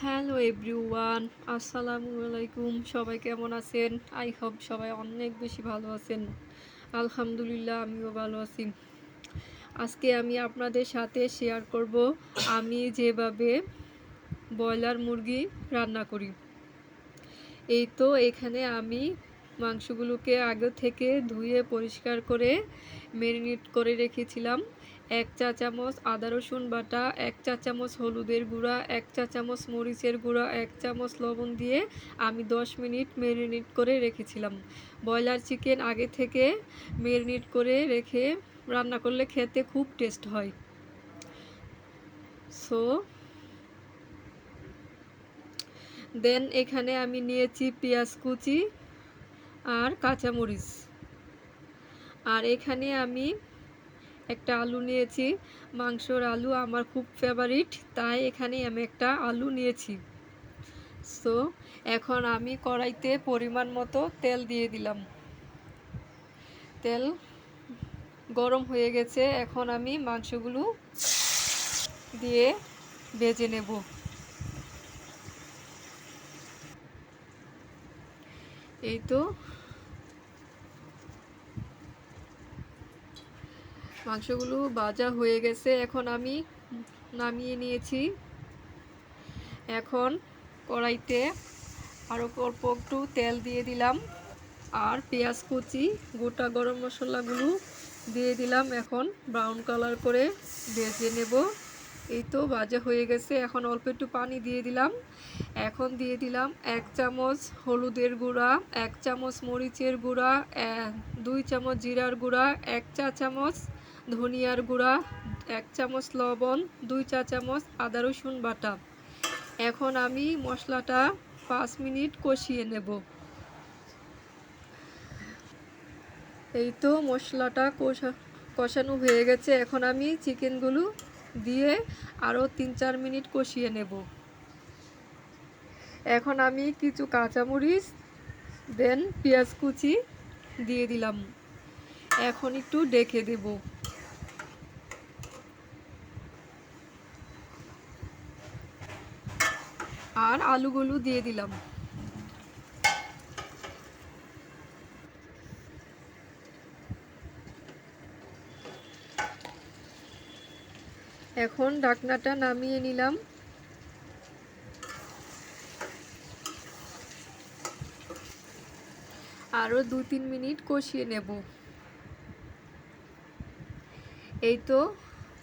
Hello everyone, আসসালামু আলাইকুম। সবাই কেমন আছেন? আই হোপ সবাই অনেক বেশি ভালো আছেন। আলহামদুলিল্লাহ, আমিও ভালো আছি। আজকে আমি আপনাদের সাথে শেয়ার করব আমি যেভাবে ব্রয়লার মুরগি রান্না করি। এই তো এখানে আমি মাংসগুলোকে আগে থেকে ধুয়ে পরিষ্কার করে ম্যারিনেট করে রেখেছিলাম। ১ চা চামচ আদা রসুন বাটা, ১ চা চামচ হলুদের গুঁড়া, ১ চা চামচ মরিচের গুঁড়া, ১ চামচ লবণ দিয়ে আমি ১০ মিনিট ম্যারিনেট করে রেখেছিলাম। ব্রয়লার চিকেন আগে থেকে ম্যারিনেট করে রেখে রান্না করলে খেতে খুব টেস্ট হয়। সো দেন এখানে আমি নিয়েছি পেঁয়াজ কুচি আর কাঁচামরিচ। আর এখানে আমি একটা আলু নিয়েছি। মাংসর আলু আমার খুব ফেভারিট, তাই এখানে আমি একটা আলু নিয়েছি। সো এখন আমি কড়াইতে পরিমাণ মতো তেল দিয়ে দিলাম। তেল গরম হয়ে গেছে, এখন আমি মাংসগুলো দিয়ে ভেজে নেব। এই তো মাংসগুলো ভাজা হয়ে গেছে, এখন আমি নামিয়ে নিয়েছি। এখন কড়াইতে আরও অল্প একটু তেল দিয়ে দিলাম আর পেঁয়াজ কুচি, গোটা গরম মশলাগুলো দিয়ে দিলাম। এখন ব্রাউন কালার করে ভেজে নেব। এই তো ভাজা হয়ে গেছে, এখন অল্প একটু পানি দিয়ে দিলাম। এখন দিয়ে দিলাম ১ চামচ হলুদের গুঁড়া, ১ চামচ মরিচের গুঁড়া, ২ চামচ জিরার গুঁড়া, ১ চা চামচ ধনিয়ার গুঁড়া, ১ চামচ লবণ, ২ চা চামচ আদা রসুন বাটা। এখন আমি মশলাটা ৫ মিনিট কষিয়ে নেব। এই তো মশলাটা কষানো হয়ে গেছে, এখন আমি চিকেনগুলো দিয়ে আরও ৩-৪ মিনিট কষিয়ে নেব। এখন আমি কিছু কাঁচামরিচ দেন পেঁয়াজ কুচি দিয়ে দিলাম। এখন একটু ঢেকে দেব। আর আলুগুলো দিয়ে দিলাম। এখন ঢাকনাটা নামিয়ে নিলাম। আরও ২-৩ মিনিট কষিয়ে নেব। এই তো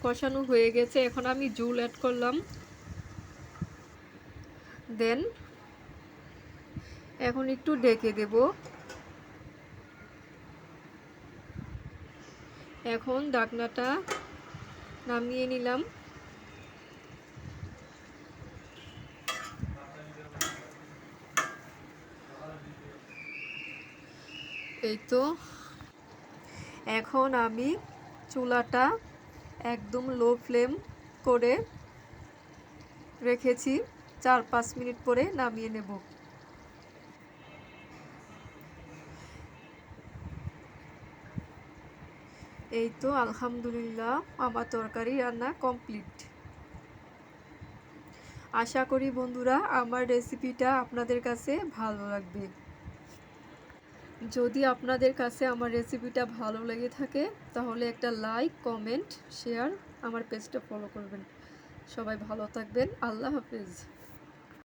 কষানো হয়ে গেছে, এখন আমি ঝোল অ্যাড করলাম। দেন এখন একটু ঢেকে দেব। এখন ঢাকনাটা নামিয়ে নিলাম। এই তো এখন আমি চুলাটা একদম লো ফ্লেম করে রেখেছি, ৪-৫ মিনিট পরে নামিয়ে নেব। এই তো আলহামদুলিল্লাহ, আমার তরকারি রান্না কমপ্লিট। আশা করি বন্ধুরা আমার রেসিপিটা আপনাদের কাছে ভালো লাগবে। যদি আপনাদের কাছে আমার রেসিপিটা ভালো লেগে থাকে তাহলে একটা লাইক, কমেন্ট, শেয়ার, আমার পেজটা ফলো করবেন। সবাই ভালো থাকবেন। আল্লাহ হাফেজ।